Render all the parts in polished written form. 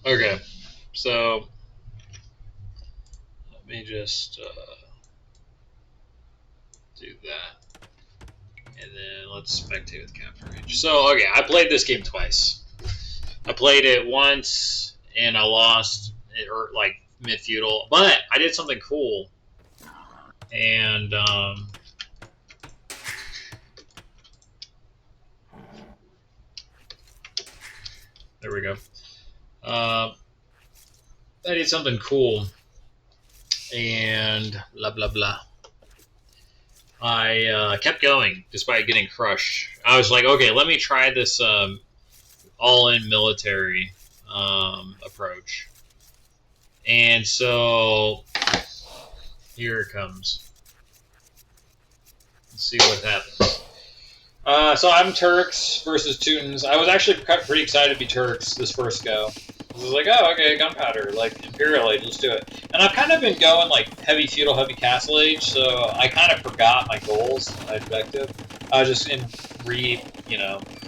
Okay, so let me just do that, and then let's spectate with capture range. So okay, I played this game twice. I played it once and I lost it, or like mid feudal, but I did something cool, and there we go. I did something cool, and blah blah blah. I kept going despite getting crushed. I was like, okay, let me try this all-in military approach. And so here it comes. Let's see what happens. So I'm Turks versus Teutons. I was actually pretty excited to be Turks this first go. I was like, oh, okay, gunpowder, like Imperial Age, let's do it. And I've kind of been going like heavy feudal, heavy castle age, so I kind of forgot my goals, my objective. I was just in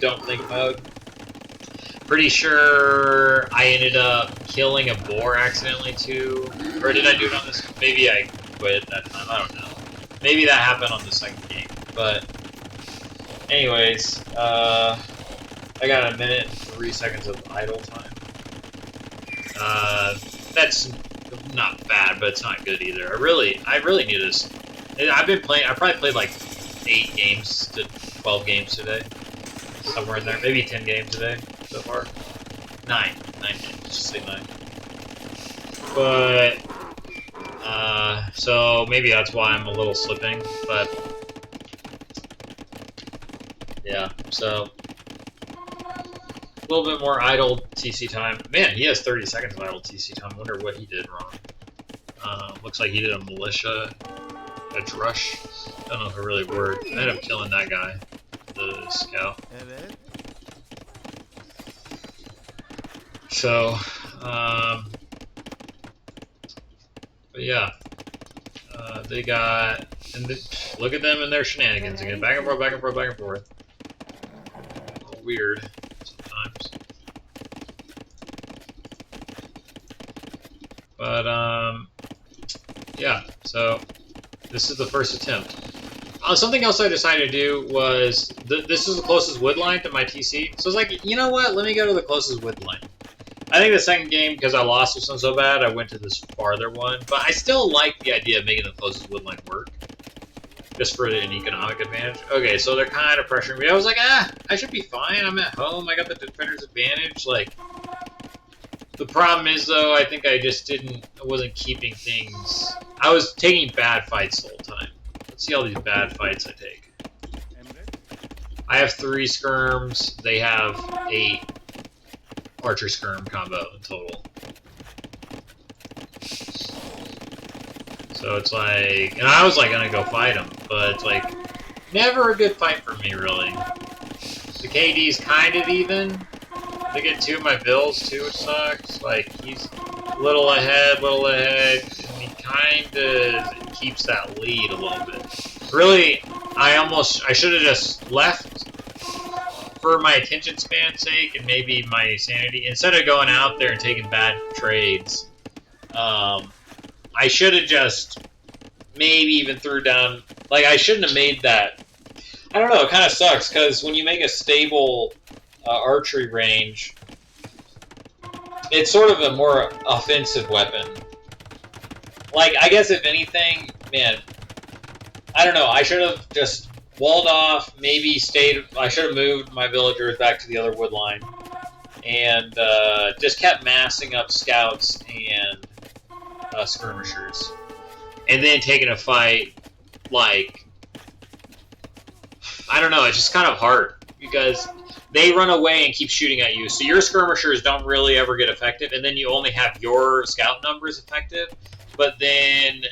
don't think mode. Pretty sure I ended up killing a boar accidentally too. Or did I do it on this? Maybe I quit that time, I don't know. Maybe that happened on the second game, but anyways, I got a minute and 3 seconds of idle time. That's not bad, but it's not good either. I really need this. I've been playing. I probably played like 8 games to 12 games today, somewhere in there. Maybe 10 games today so far. 9 games. Just say 9. But so maybe that's why I'm a little slipping. But yeah, so. A little bit more idle TC time. Man, he has 30 seconds of idle TC time. I wonder what he did wrong. Looks like he did a militia, a drush. I don't know if it really worked. I ended up killing that guy, the scout. So, but yeah, they got, and look at them and their shenanigans again. Back and forth, back and forth, back and forth. A little weird. But, yeah, so this is the first attempt. Something else I decided to do was, this is the closest wood line to my TC. So I was like, you know what, let me go to the closest wood line. I think the second game, because I lost this one so bad, I went to this farther one. But I still like the idea of making the closest wood line work. Just for an economic advantage. Okay, so they're kind of pressuring me. I was like, I should be fine. I'm at home. I got the defender's advantage. Like, the problem is, though, I think I wasn't keeping things. I was taking bad fights the whole time. Let's see all these bad fights I take. I have 3 skirms. They have 8 archer skirm combo in total. So it's like, and I was like gonna go fight him, but it's like never a good fight for me, really. The KD's kind of even. They get 2 of my bills too, which sucks. Like, he's little ahead, and he kind of keeps that lead a little bit. Really, I should have just left for my attention span's sake and maybe my sanity. Instead of going out there and taking bad trades, I should have just maybe even threw down, like, I shouldn't have made that. I don't know, it kind of sucks, because when you make a stable archery range, it's sort of a more offensive weapon. Like, I guess if anything, man, I don't know, I should have just walled off, maybe stayed, I should have moved my villagers back to the other wood line, and just kept massing up scouts and skirmishers. And then taking a fight, like, I don't know, it's just kind of hard, because they run away and keep shooting at you, so your skirmishers don't really ever get effective, and then you only have your scout numbers effective, but then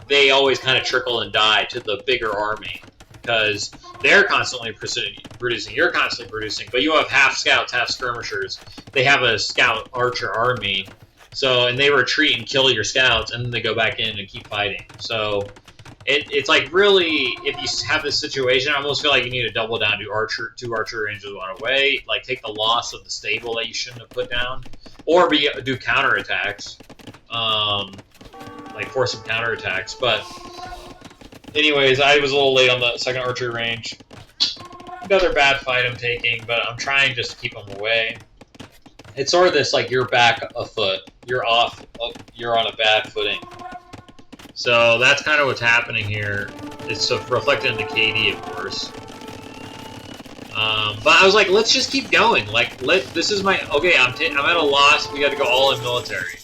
they always kind of trickle and die to the bigger army, because they're constantly producing, you're constantly producing, but you have half scouts, half skirmishers. They have a scout archer army, so, and they retreat and kill your scouts, and then they go back in and keep fighting. So it's like really, if you have this situation, I almost feel like you need to double down, do two archer ranges one away, like take the loss of the stable that you shouldn't have put down, or do counterattacks, like force some counterattacks. But anyways, I was a little late on the second archery range. Another bad fight I'm taking, but I'm trying just to keep them away. It's sort of this, like, you're back a foot, you're off, you're on a bad footing. So that's kind of what's happening here. It's reflected in the KD, of course. But I was like, let's just keep going. Like, this is my... Okay, I'm at a loss. We got to go all in military.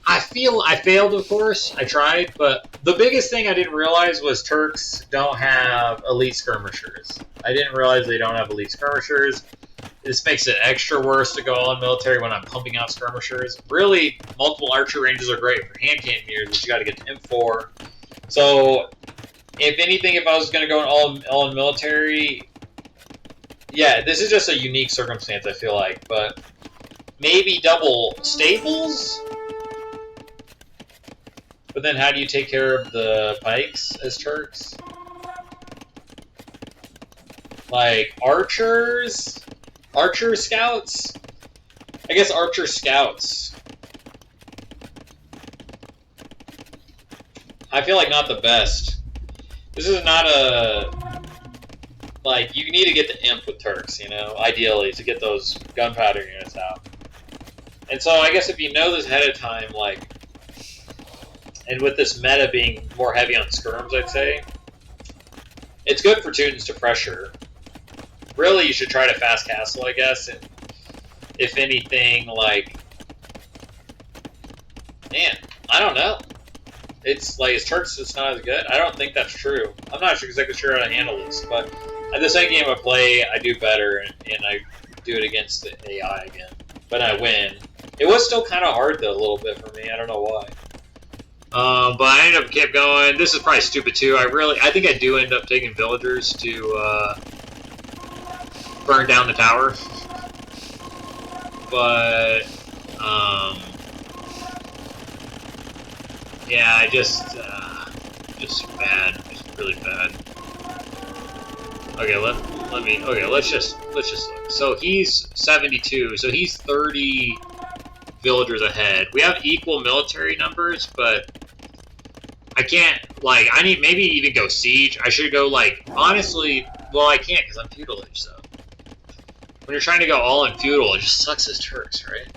I failed, of course. I tried, but the biggest thing I didn't realize was Turks don't have elite skirmishers. I didn't realize they don't have elite skirmishers. This makes it extra worse to go all in military when I'm pumping out skirmishers. Really, multiple archer ranges are great for hand cannoneers, but you got to get to M4. So, if anything, if I was going to go all in military, yeah, this is just a unique circumstance, I feel like. But maybe double stables? But then how do you take care of the pikes as Turks? Like, archers? Archer scouts? I guess archer scouts. I feel like not the best. This is not a... Like, you need to get the imp with Turks, you know, ideally, to get those gunpowder units out. And so I guess if you know this ahead of time, like... And with this meta being more heavy on skirms, I'd say, it's good for Teutons to pressure. Really, you should try to fast castle, I guess, and if anything, like... Man, I don't know. It's like, is Turks just not as good? I don't think that's true. I'm not exactly sure how to handle this, but at the second game I play, I do better, and I do it against the AI again. But I win. It was still kind of hard, though, a little bit for me. I don't know why. But I ended up kept going. This is probably stupid, too. I think I do end up taking villagers to, burn down the tower. But, yeah, I just bad. Just really bad. Okay, let's just look. So he's 72, so he's 30 villagers ahead. We have equal military numbers, but I can't, like, I need maybe even go siege. I should go, like, honestly, well, I can't because I'm feudalage, so. When you're trying to go all in feudal, it just sucks as Turks, right?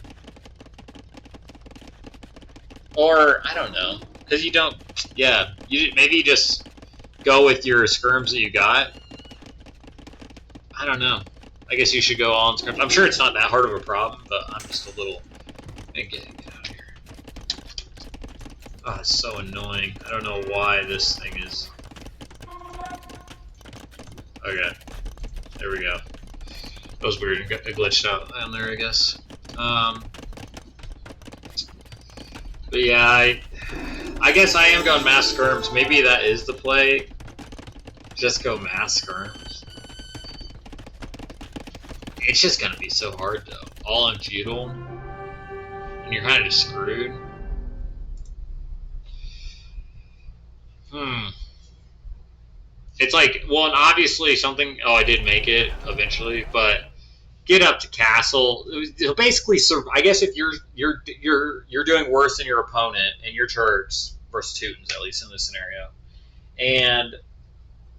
Or, I don't know, because you don't, yeah, maybe you just go with your skirms that you got. I don't know. I guess you should go all in skirms. I'm sure it's not that hard of a problem, but I'm just a little, get out of here. Oh, it's so annoying. I don't know why this thing is... Okay. There we go. That was weird. It glitched out on there, I guess. But yeah, I guess I am going mass skirms. Maybe that is the play. Just go mass skirms. It's just gonna be so hard though. All in feudal. And you're kind of just screwed. It's like, well, and obviously something. Oh, I did make it eventually, but get up to castle. Basically, I guess if you're doing worse than your opponent and your Turks versus Teutons, at least in this scenario, and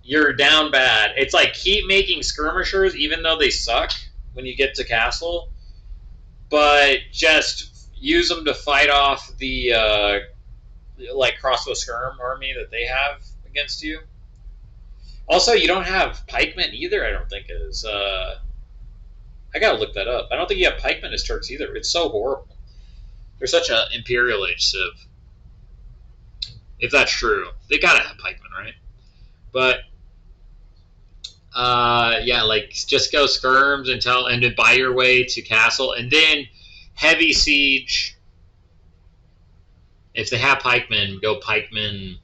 you're down bad. It's like keep making skirmishers, even though they suck when you get to castle, but just use them to fight off the like crossbow skirm army that they have against you. Also, you don't have pikemen either, I don't think it is. I gotta look that up. I don't think you have pikemen as Turks either. It's so horrible. They're such an Imperial Age civ. If that's true. They gotta have pikemen, right? But, yeah, like, just go skirms and then buy your way to castle, and then heavy siege. If they have pikemen, go pikemen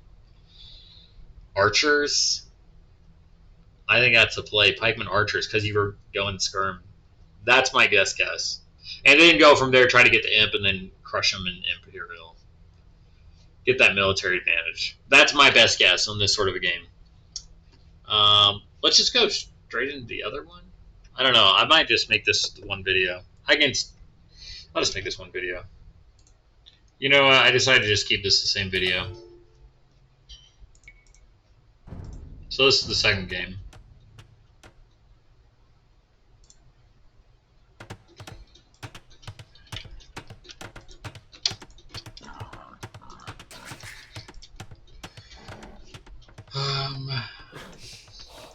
archers. I think that's a play. Pikemen archers, because you were going skirm. That's my guess. And then go from there, try to get the imp, and then crush them in Imperial. get that military advantage. That's my best guess on this sort of a game. Let's just go straight into the other one. I don't know. I might just make this one video. I'll just make this one video. You know, I decided to just keep this the same video. So this is the second game.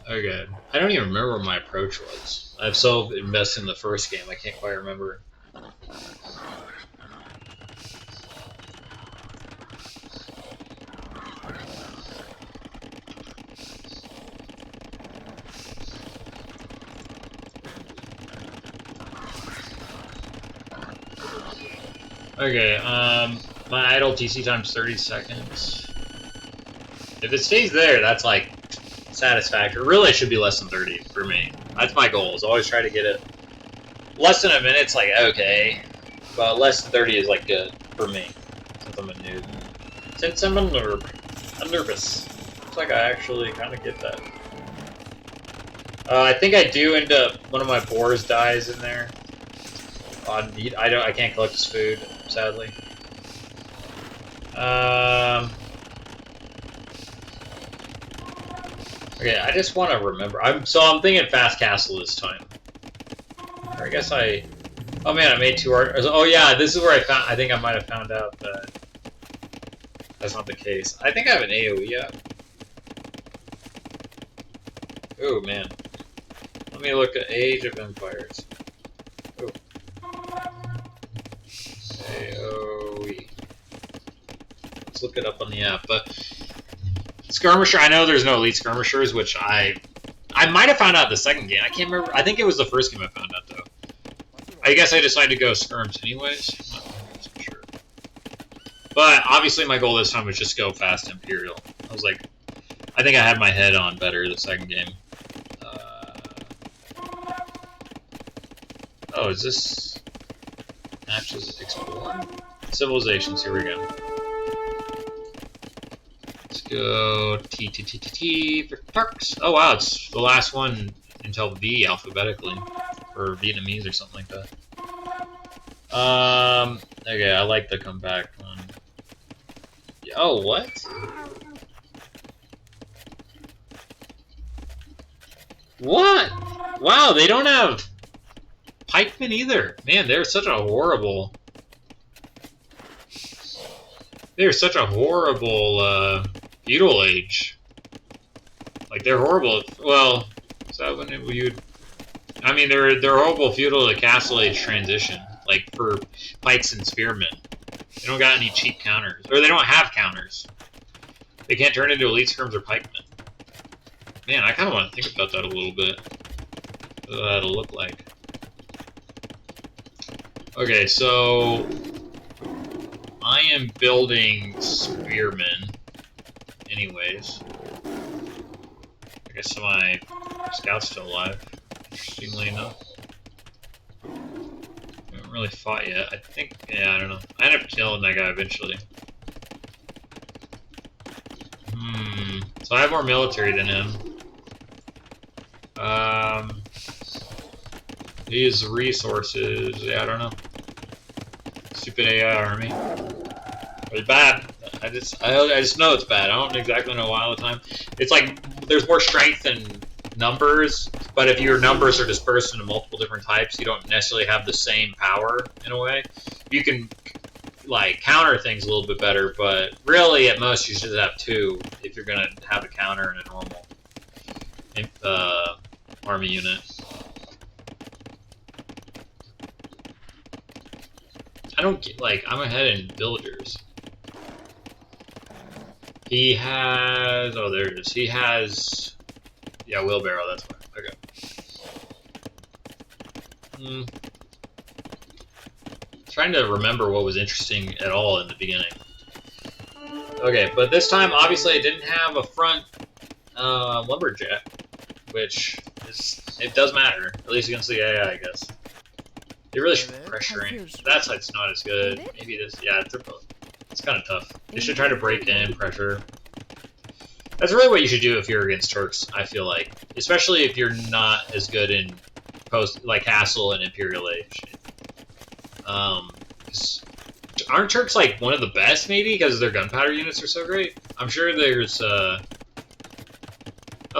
Okay. I don't even remember what my approach was. I've so invested in the first game, I can't quite remember. Okay, my idle TC time's 30 seconds. If it stays there, that's like satisfactory. Really, it should be less than 30 for me. That's my goal, is always try to get it. Less than a minute's like okay, but less than 30 is like good for me, since I'm a noob. Since I'm a noob, I'm nervous. Looks like I actually kind of get that. I think I do end up, one of my boars dies in there. I can't collect his food, sadly. Okay, I just want to remember. I'm thinking fast castle this time. Or I guess I. Oh man, I made 2 art. Oh yeah, this is where I think I might have found out that that's not the case. I think I have an AoE up. Oh man, let me look at Age of Empires. Oh. AoE. Let's look it up on the app. But skirmisher, I know there's no elite skirmishers, which I might have found out the second game. I can't remember. I think it was the first game I found out though. I guess I decided to go skirms anyways. I'm not so sure. But obviously my goal this time was just go fast Imperial. I was like, I think I had my head on better the second game. Oh, is this matches explore? Civilizations, here we go. Let's go T for Turks. Oh wow, it's the last one until V alphabetically. Or Vietnamese or something like that. Okay, I like the comeback one. Oh, what? What? Wow, they don't have pikemen either. Man, they're such a horrible... They're such a horrible, feudal age. Like, they're horrible. Well, is that when you'd... I mean, they're horrible feudal to castle age transition, like for pikes and spearmen. They don't got any cheap counters, or they don't have counters. They can't turn into elite skirms or pikemen. Man, I kind of want to think about that a little bit. What that'll look like. Okay, so I am building spearmen, anyways. I guess my scout's still alive. Interestingly enough. I haven't really fought yet. I think, yeah, I don't know. I ended up killing that guy eventually. So I have more military than him. These resources, yeah, I don't know. Stupid AI army. It's bad. I just know it's bad. I don't exactly know why all the time. It's like there's more strength in numbers, but if your numbers are dispersed into multiple different types, you don't necessarily have the same power in a way. You can like counter things a little bit better, but really at most you should have 2 if you're gonna have a counter in a normal army unit. I don't get, like, I'm ahead in villagers. He has, oh there it is, he has, yeah, wheelbarrow, that's fine, okay. Trying to remember what was interesting at all in the beginning. Okay, but this time, obviously, I didn't have a front lumberjack, which it does matter, at least against the AI, I guess. They really should be pressuring. That side's not as good. Maybe this, yeah, they're both. It's kind of tough. They should try to break in, pressure. That's really what you should do if you're against Turks, I feel like. Especially if you're not as good in like Castle and Imperial Age. Aren't Turks like one of the best, maybe, because their gunpowder units are so great? I'm sure there's oh,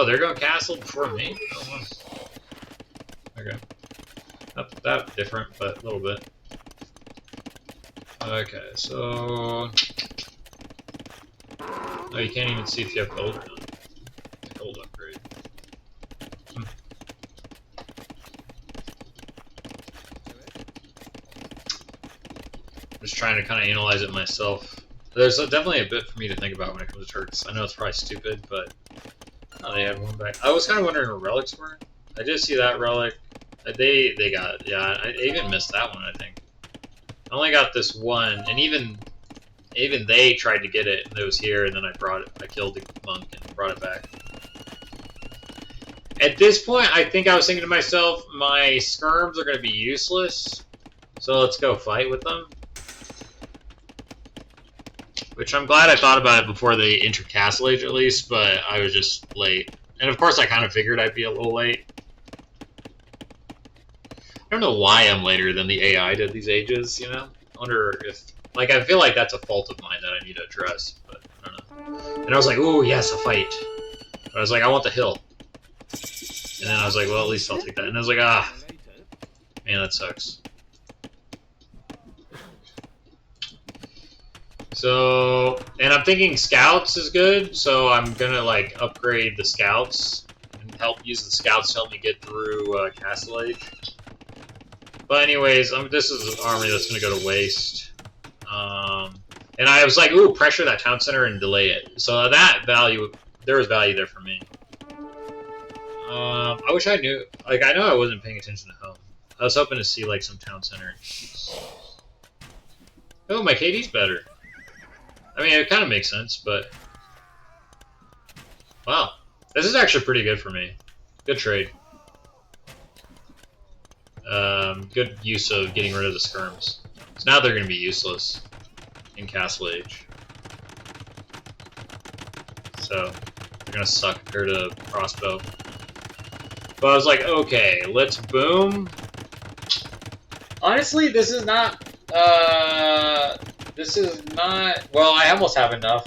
they're going Castle before me? Oh, wow. Okay. Not that different, but a little bit. Okay, so... Oh, you can't even see if you have gold or not. Gold upgrade. Just trying to kind of analyze it myself. There's definitely a bit for me to think about when it comes to Turks. I know it's probably stupid, but... Oh, they had one back. I was kind of wondering what relics were. I did see that relic. They got it. Yeah, I even missed that one, I think. I only got this one, and even they tried to get it, and it was here, and then I killed the monk and brought it back. At this point, I think I was thinking to myself, my skirms are going to be useless, so let's go fight with them. Which I'm glad I thought about it before they entered Castle Age, at least, but I was just late. And of course, I kind of figured I'd be a little late. I don't know why I'm later than the AI did these ages, you know? I wonder if... Like, I feel like that's a fault of mine that I need to address, but I don't know. And I was like, ooh, yes, a fight. But I was like, I want the hill. And then I was like, well, at least I'll take that. And I was like, ah, man, that sucks. So, and I'm thinking scouts is good, so I'm gonna, like, upgrade the scouts and use the scouts to help me get through Castle Age. But anyways, this is an army that's gonna go to waste. And I was like, ooh, pressure that town center and delay it. So that value, there was value there for me. I wish I knew, like, I know I wasn't paying attention to home. I was hoping to see, like, some town center. Oh, my KD's better. I mean, it kind of makes sense, but... Wow. This is actually pretty good for me. Good trade. Good use of getting rid of the skirms. So now they're going to be useless in Castle Age. So, they're going to suck compared to Crossbow. But I was like, okay, let's boom. Honestly, this is not... Well, I almost have enough.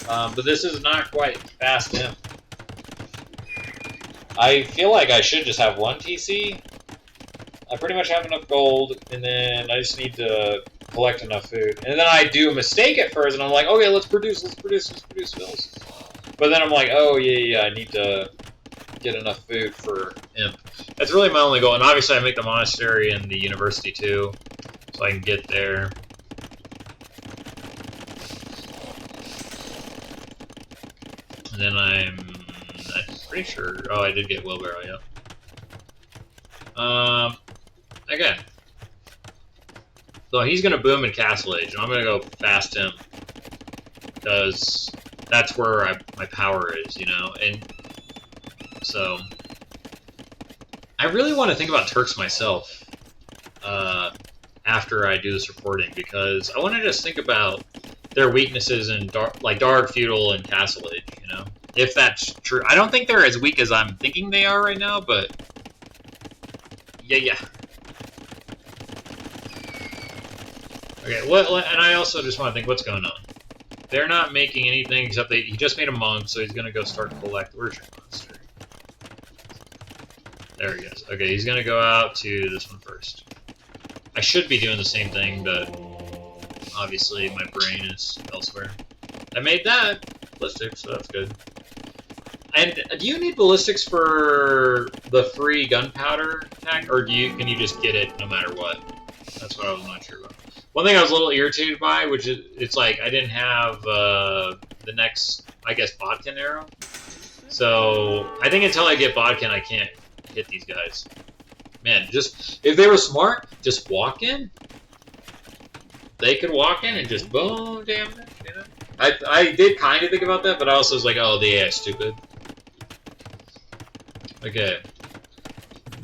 But this is not quite fast in. I feel like I should just have one TC. I pretty much have enough gold, and then I just need to collect enough food. And then I do a mistake at first, and I'm like, okay, let's produce fills. But then I'm like, oh, yeah, I need to get enough food for Imp. That's really my only goal. And obviously I make the monastery and the university too, so I can get there. And then I'm pretty sure... Oh, I did get wheelbarrow, yeah. Again. So he's going to boom in Castle Age, and I'm going to go fast him. Because that's where my power is, you know? And so... I really want to think about Turks myself after I do this reporting, because I want to just think about their weaknesses in Dark, Feudal, and Castle Age, you know? If that's true. I don't think they're as weak as I'm thinking they are right now, but... Yeah. Okay, and I also just want to think, what's going on? They're not making anything except he just made a monk, so he's going to go start collect. Where's your monster? There he goes. Okay, he's going to go out to this one first. I should be doing the same thing, but obviously my brain is elsewhere. I made that ballistics, so that's good. And do you need ballistics for the free gunpowder attack, or can you just get it no matter what? That's what I was not sure about. One thing I was a little irritated by, which is, it's like I didn't have the next, I guess, bodkin arrow. So I think until I get bodkin, I can't hit these guys. Man, just if they were smart, just walk in. They could walk in and just boom, damn it. You know? I did kind of think about that, but I also was like, oh, the AI is stupid. Okay.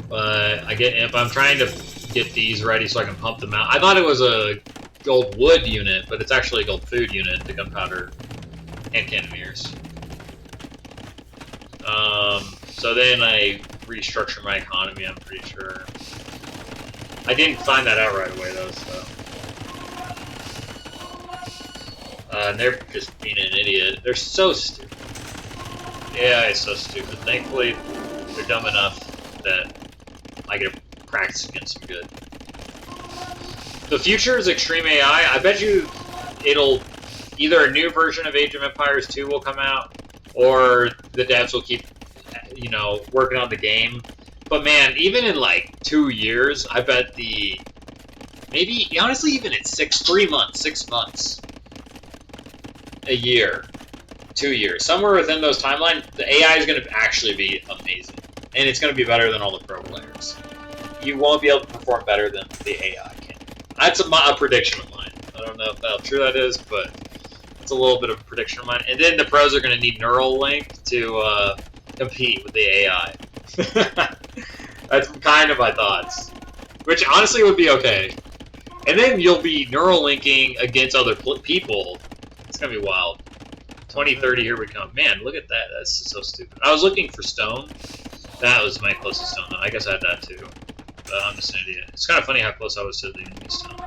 But I get Imp. I'm trying to get these ready so I can pump them out. I thought it was a gold wood unit, but it's actually a gold food unit, the gunpowder hand cannoneers. So then I restructured my economy, I'm pretty sure. I didn't find that out right away, though, so... and they're just being an idiot. They're so stupid. Yeah, it's so stupid. Thankfully, they're dumb enough that I get to practice against them good. The future is extreme AI. I bet you it'll... Either a new version of Age of Empires 2 will come out, or the devs will keep, you know, working on the game. But man, even in like 2 years, I bet the... Maybe, honestly, even in 3 months, 6 months, a year, 2 years, somewhere within those timelines, the AI is going to actually be amazing. And it's going to be better than all the pro players. You won't be able to perform better than the AI can. That's a prediction of mine. I don't know how true that is, but it's a little bit of a prediction of mine. And then the pros are going to need Neuralink to compete with the AI. That's kind of my thoughts. Which honestly would be okay. And then you'll be Neuralinking against other people. It's going to be wild. 2030, here we come. Man, look at that. That's so stupid. I was looking for stone. That was my closest stone, though. I guess I had that, too. But I'm just an idiot. It's kind of funny how close I was to the enemy stone.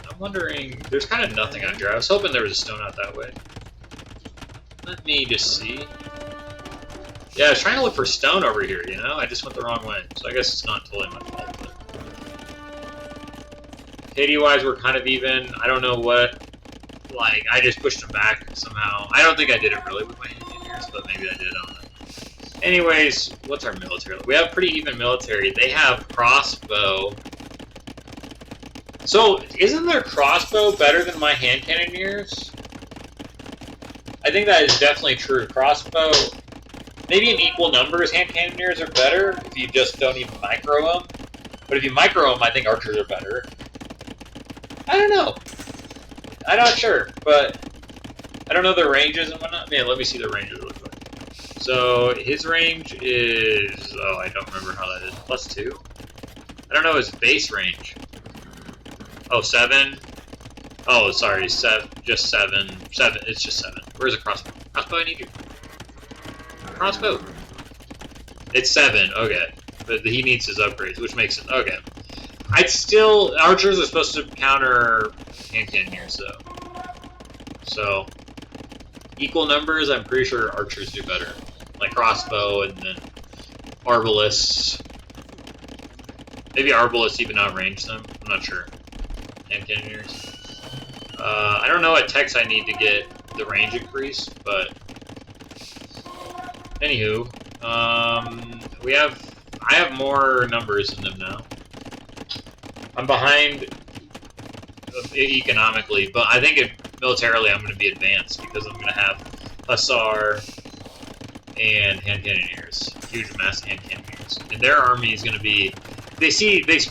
I'm wondering... There's kind of nothing out here. I was hoping there was a stone out that way. Let me just see. Yeah, I was trying to look for stone over here, you know? I just went the wrong way. So I guess it's not totally my fault, but... KD-wise, we're kind of even. I don't know what... Like, I just pushed them back somehow. I don't think I did it really with my engineers, but maybe I did, I don't know. Anyways, what's our military? We have pretty even military. They have crossbow. So, isn't their crossbow better than my hand cannoneers? I think that is definitely true. Crossbow, maybe in equal numbers, hand cannoneers are better if you just don't even micro them. But if you micro them, I think archers are better. I don't know. I'm not sure, but I don't know their ranges and whatnot. Man, let me see the ranges real quick. So his range is, oh, I don't remember how that is. +2. I don't know his base range. Oh, 7. Oh, sorry, just 7. 7. It's just 7. Where's the crossbow? Crossbow, I need you. Crossbow. It's 7. Okay, but he needs his upgrades, which makes it okay. I'd still... Archers are supposed to counter hand cannoneers, though. So, equal numbers, I'm pretty sure archers do better. Like crossbow and then arbalists. Maybe arbalists even outrange them. I'm not sure. Hand cannoneers. I don't know what techs I need to get the range increase, but... Anywho. I have more numbers than them now. I'm behind economically, but I think militarily I'm going to be advanced because I'm going to have Hussar and hand cannoneers, huge mass hand cannoneers, and their army is going to be.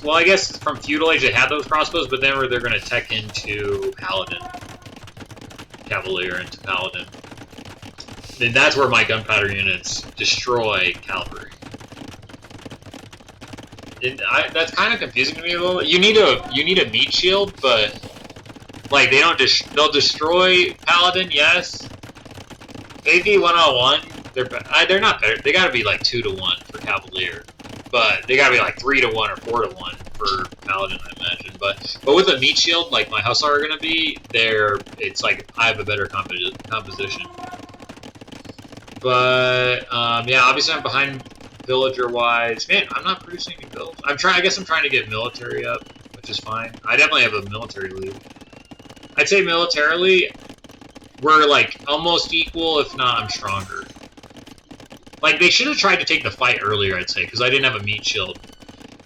Well, I guess from feudal age they had those crossbows, but then they're going to tech into paladin, cavalier into paladin. Then that's where my gunpowder units destroy cavalry. That's kind of confusing to me a little. You need a meat shield, but like they'll destroy paladin, yes. Maybe 1-on-1. They're not better. They gotta be like 2-to-1 for cavalier, but they gotta be like 3-to-1 or 4-to-1 for paladin, I imagine. But with a meat shield, like my hussar are gonna be, it's like I have a better composition. But yeah, obviously I'm behind. Villager-wise, man, I'm not producing any builds. I guess I'm trying to get military up, which is fine. I definitely have a military lead. I'd say militarily, we're like almost equal, if not, I'm stronger. Like, they should have tried to take the fight earlier, I'd say, because I didn't have a meat shield.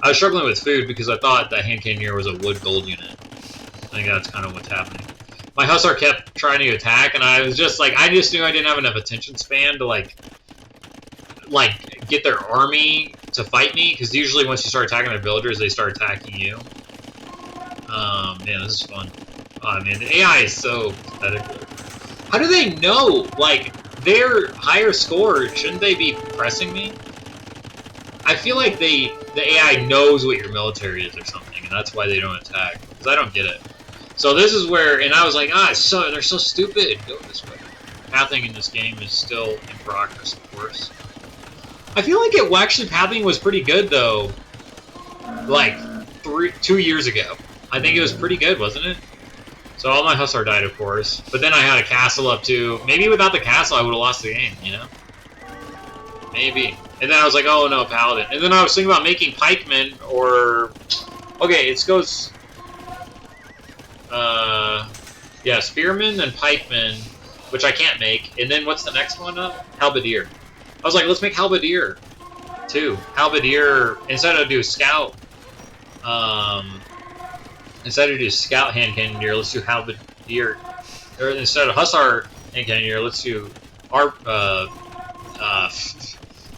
I was struggling with food because I thought that hand cannoneer was a wood gold unit. I think that's kind of what's happening. My hussar kept trying to attack, and I was just like, I just knew I didn't have enough attention span to like get their army to fight me, because usually once you start attacking their villagers, they start attacking you. Man, this is fun. Oh man, the AI is so pathetic. How do they know? Like, their higher score, shouldn't they be pressing me? I feel like the AI knows what your military is or something, and that's why they don't attack. Because I don't get it. So this is where, and I was like, they're so stupid. Go this way. Pathing in this game is still in progress, of course. I feel like pathing was pretty good though. Like 2 years ago, I think it was pretty good, wasn't it? So all my Hussar died, of course. But then I had a castle up too. Maybe without the castle, I would have lost the game. You know? Maybe. And then I was like, oh no, Paladin. And then I was thinking about making pikemen or... Okay, it goes... yeah, spearmen and pikemen, which I can't make. And then what's the next one up? Halberdier. I was like, let's make Halberdier too. Halberdier, instead of do scout, hand cannoneer, let's do Halberdier. Or instead of Hussar hand cannoneer, let's do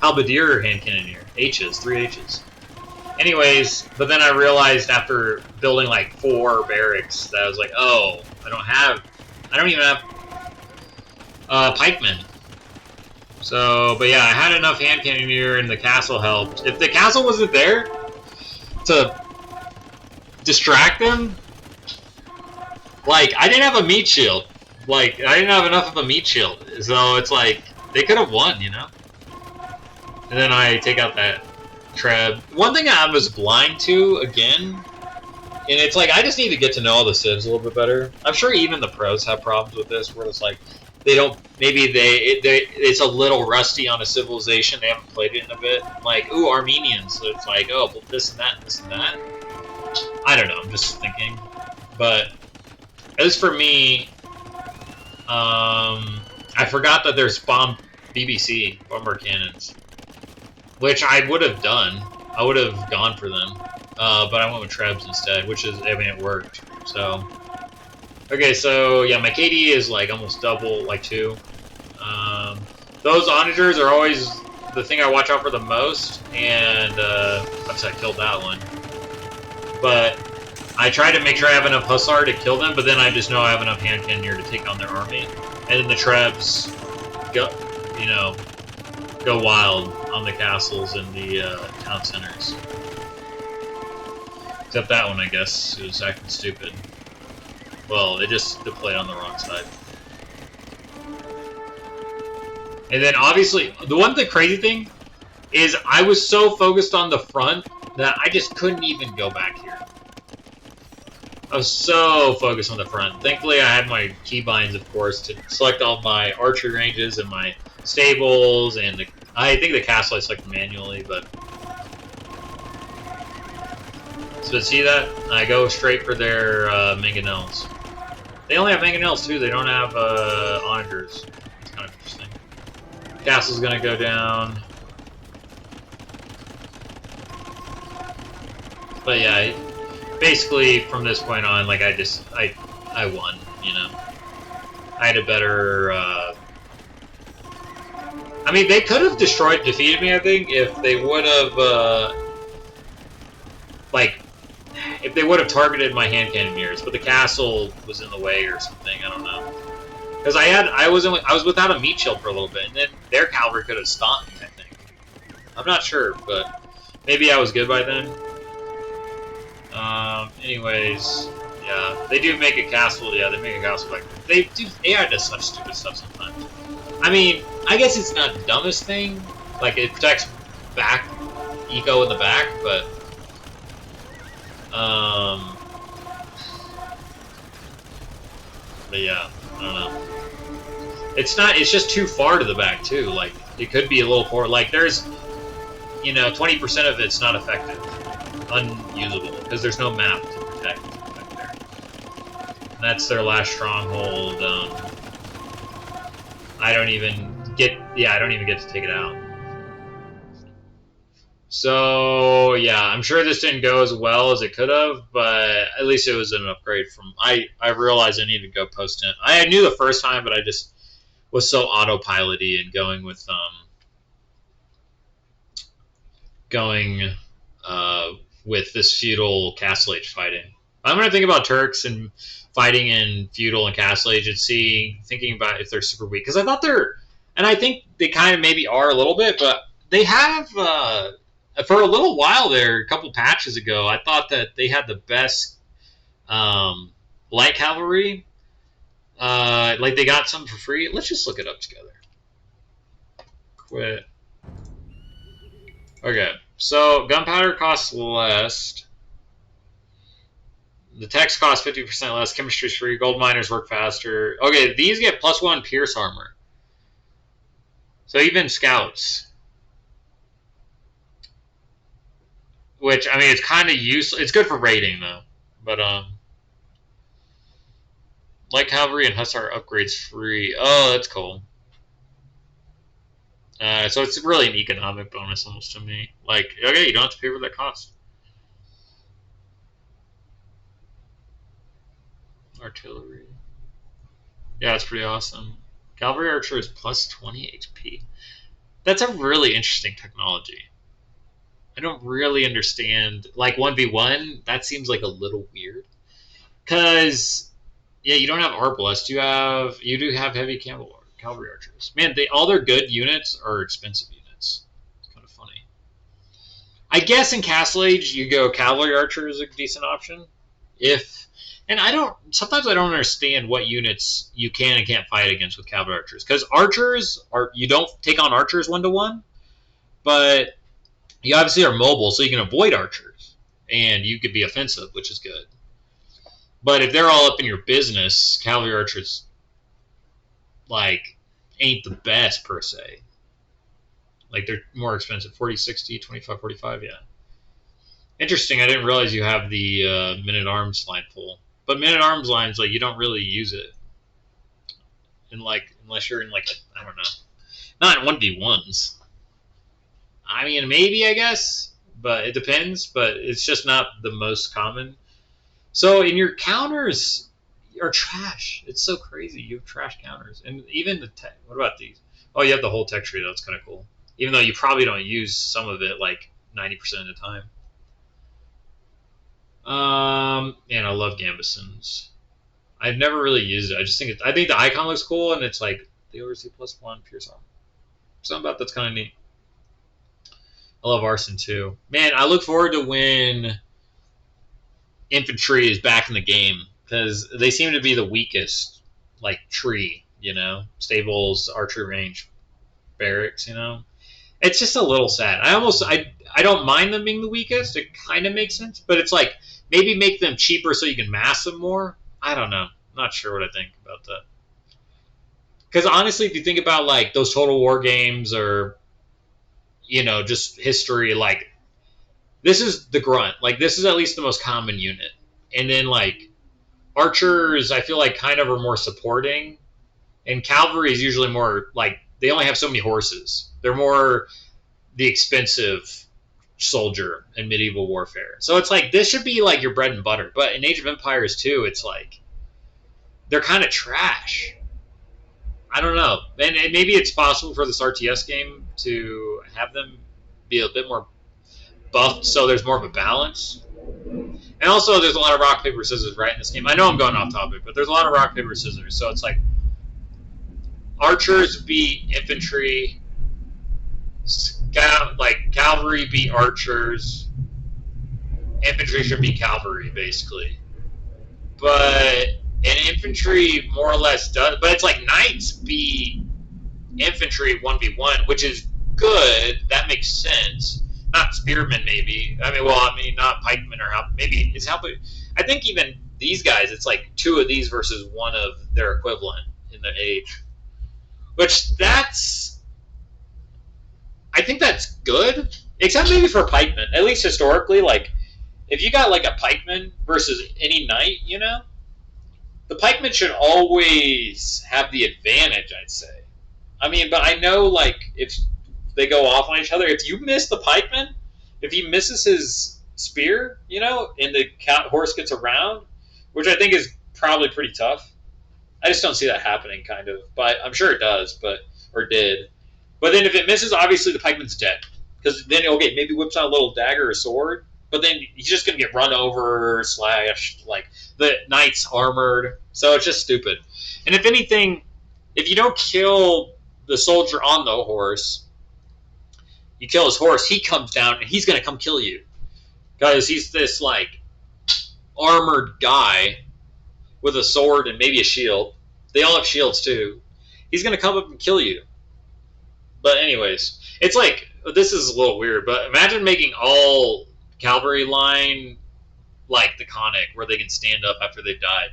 Halberdier hand cannoneer. H's, 3 H's. Anyways, but then I realized after building like 4 barracks that I was like, oh, I don't even have pikemen. So, but yeah, I had enough hand cannoneer and the castle helped. If the castle wasn't there to distract them, like, I didn't have a meat shield. Like, I didn't have enough of a meat shield. So it's like, they could have won, you know? And then I take out that Treb. One thing I was blind to, again, and it's like, I just need to get to know all the civs a little bit better. I'm sure even the pros have problems with this, where it's like, they don't, maybe it's a little rusty on a civilization, they haven't played it in a bit. Like, ooh, Armenians, so it's like, oh, well, this and that, and this and that. I don't know, I'm just thinking. But, as for me, I forgot that there's BBC, bomber cannons. Which I would have done. I would have gone for them. But I went with Trebs instead, which is, I mean, it worked. So, okay, so, yeah, my KD is, like, almost double, like 2. Those onagers are always the thing I watch out for the most, and, obviously I killed that one. But I try to make sure I have enough Hussar to kill them, but then I just know I have enough hand cannoneer to take on their army. And then the Trebs go, you know, go wild on the castles and the town centers. Except that one, I guess, was acting stupid. Well, it just deployed on the wrong side. And then, obviously, the crazy thing is I was so focused on the front that I just couldn't even go back here. I was so focused on the front. Thankfully, I had my keybinds, of course, to select all my archery ranges and my stables, and I think the castle I selected manually, but... So see that? I go straight for their mangonels. They only have mangonels, too. They don't have onagers. It's kind of interesting. Castle's gonna go down. But yeah, basically from this point on, like I won, you know. I had a better. I mean, they could have defeated me. I think if they would have, if they would have targeted my hand cannoneers, but the castle was in the way or something. I don't know. Because I was without a meat shield for a little bit, and then their cavalry could have stopped me. I think. I'm not sure, but maybe I was good by then. Anyways, yeah, they do make a castle. Yeah, they make a castle like they do. AI does such stupid stuff sometimes. I mean, I guess it's not the dumbest thing. Like it protects back eco in the back, but yeah, I don't know. It's not. It's just too far to the back too. Like it could be a little poor. Like there's, you know, 20% of it's not effective. Unusable because there's no map to protect back there. And that's their last stronghold. I don't even get to take it out. So yeah, I'm sure this didn't go as well as it could have, but at least it was an upgrade from. I realized I needed to go post it. I knew the first time, but I just was so autopilot-y and going with with this feudal Castle Age fighting. I'm going to think about Turks and fighting in feudal and Castle Age and thinking about if they're super weak. Because I thought and I think they kind of maybe are a little bit, but they have For a little while there, a couple patches ago, I thought that they had the best light cavalry. Like they got some for free. Let's just look it up together. Quit. Okay, so gunpowder costs less. The text costs 50% less. Chemistry's free. Gold miners work faster. Okay, these get +1 pierce armor. So even scouts. Which, I mean, it's kind of useless. It's good for raiding, though. But, light cavalry and hussar upgrades free. Oh, that's cool. So it's really an economic bonus almost to me. Like, okay, you don't have to pay for that cost. Artillery. Yeah, it's pretty awesome. Cavalry archer is +20 HP. That's a really interesting technology. I don't really understand. Like 1v1, that seems like a little weird. Because, yeah, you don't have Arbalest. You do have heavy cavalry archers. Man, all their good units are expensive units. It's kind of funny. I guess in Castle Age, you go cavalry archer is a decent option. And sometimes I don't understand what units you can and can't fight against with cavalry archers. Because you don't take on archers 1-to-1, but you obviously are mobile, so you can avoid archers. And you could be offensive, which is good. But if they're all up in your business, cavalry archers, like, ain't the best, per se. Like, they're more expensive. 40, 60, 25, 45, yeah. Interesting, I didn't realize you have the men-at-arms line full. But men-at-arms lines, like, you don't really use it. Unless you're in, like, I don't know. Not in 1v1s. I mean, maybe, I guess. But it depends. But it's just not the most common. So in your counters are trash. It's so crazy. You have trash counters. And even the tech. What about these? Oh, you have the whole tech tree. That's kind of cool. Even though you probably don't use some of it like 90% of the time. And I love gambesons. I've never really used it. I think the icon looks cool, and it's like they oversee +1 pierce armor. Something about that's kind of neat. I love arson too. Man, I look forward to when infantry is back in the game because they seem to be the weakest, like tree. Stables, archery range, barracks. It's just a little sad. I don't mind them being the weakest. It kind of makes sense, but it's like maybe make them cheaper so you can mass them more. I don't know. I'm not sure what I think about that. Because honestly, if you think about like those Total War games or just history, like this is the grunt. Like this is at least the most common unit, and then like archers, I feel like kind of are more supporting, and cavalry is usually more like they only have so many horses. They're more the expensive soldier in medieval warfare. So it's like this should be like your bread and butter. But in Age of Empires 2, it's like they're kind of trash. I don't know. And maybe it's possible for this RTS game to have them be a bit more buffed so there's more of a balance. And also there's a lot of rock, paper, scissors, right, in this game. I know I'm going off topic, but there's a lot of rock, paper, scissors. So it's like archers beat infantry, cavalry beat archers, infantry should be cavalry, basically. But infantry more or less does, but it's like knights beat infantry 1v1, which is good. That makes sense. Not spearmen, maybe. Not pikemen or maybe it's helping. I think even these guys, it's like 2 of these versus 1 of their equivalent in the age. Which I think that's good, except maybe for pikemen. At least historically, like if you got like a pikeman versus any knight, the pikeman should always have the advantage, I'd say. But I know like if they go off on each other, if you miss the pikeman, if he misses his spear, and the horse gets around, which I think is probably pretty tough. I just don't see that happening, kind of. But I'm sure it does, or did. But then if it misses, obviously the pikeman's dead. Because then, okay, maybe whips out a little dagger or sword, but then he's just going to get run over, slashed. Like, the knight's armored. So it's just stupid. And if anything, if you don't kill the soldier on the horse, You kill his horse, he comes down and he's gonna come kill you because he's this like armored guy with a sword and maybe a shield. They all have shields too. He's gonna come up and kill you. But anyways, it's like this is a little weird, but imagine making all cavalry line like the Conic, where they can stand up after they've died.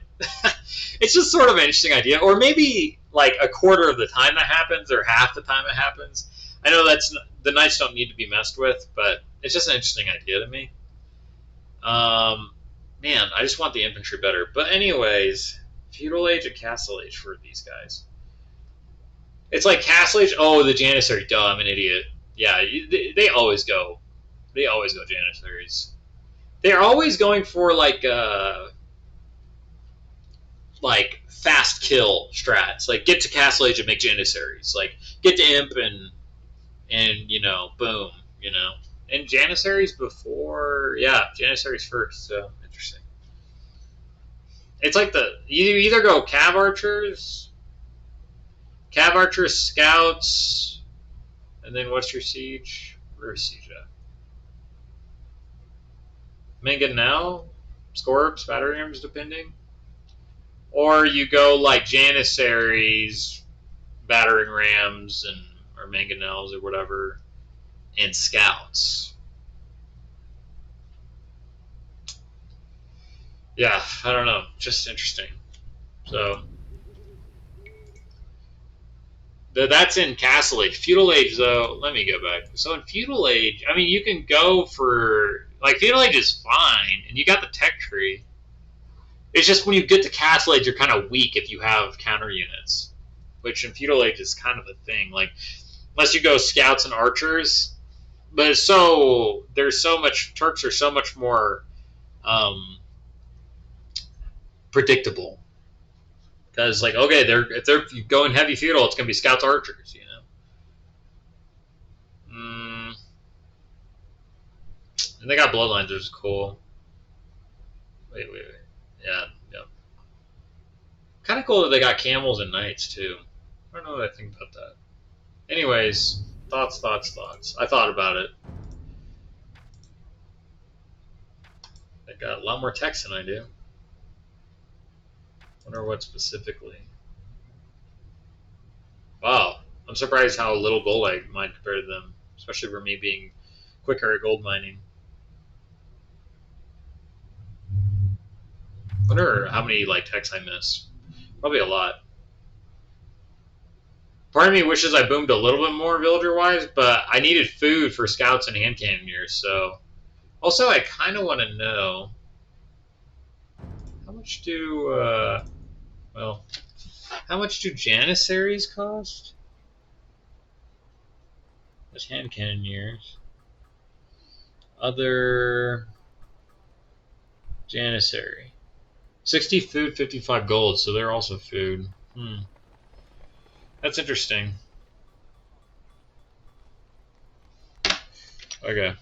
It's just sort of an interesting idea, or maybe like a quarter of the time that happens, or half the time it happens. I know that's the knights don't need to be messed with, but it's just an interesting idea to me. Man, I just want the infantry better. But anyways, feudal age and castle age for these guys. It's like castle age. Oh, the janissary. Duh, I'm an idiot. Yeah, they always go. They always go janissaries. They're always going for like fast kill strats. Like get to castle age and make janissaries. Like get to imp and you know boom. You know. And janissaries before, yeah, janissaries first. So interesting. It's like you either go cav archers, scouts, and then what's your siege? Where's siege at? Mangonel, Scorps, battering rams, depending. Or you go like janissaries, battering rams, and or mangonels or whatever, and scouts. Yeah, I don't know. Just interesting. So that's in Castle Age. Feudal Age, though, let me go back. So in Feudal Age, I mean, you can go for like Feudal Age is fine, and you got the tech tree. It's just when you get to Castle Age, you're kind of weak if you have counter units, which in Feudal Age is kind of a thing. Like unless you go scouts and archers, but it's there's so much Turks are so much more predictable. Because, like, okay, if they're going heavy feudal, it's going to be scouts archers, you know? And they got bloodlines, which is cool. Wait. Yeah. Kind of cool that they got camels and knights, too. I don't know what I think about that. Anyways, thoughts. I thought about it. They got a lot more text than I do. Wonder what specifically. Wow, I'm surprised how little gold I mine compared to them, especially for me being quicker at gold mining. Wonder how many like techs I miss. Probably a lot. Part of me wishes I boomed a little bit more villager-wise, but I needed food for scouts and hand cannoneers, so... Also, I kind of want to know... How much do, well... How much do janissaries cost? There's hand cannoneers. Other... Janissary. 60 food, 55 gold, so they're also food. That's interesting. Okay.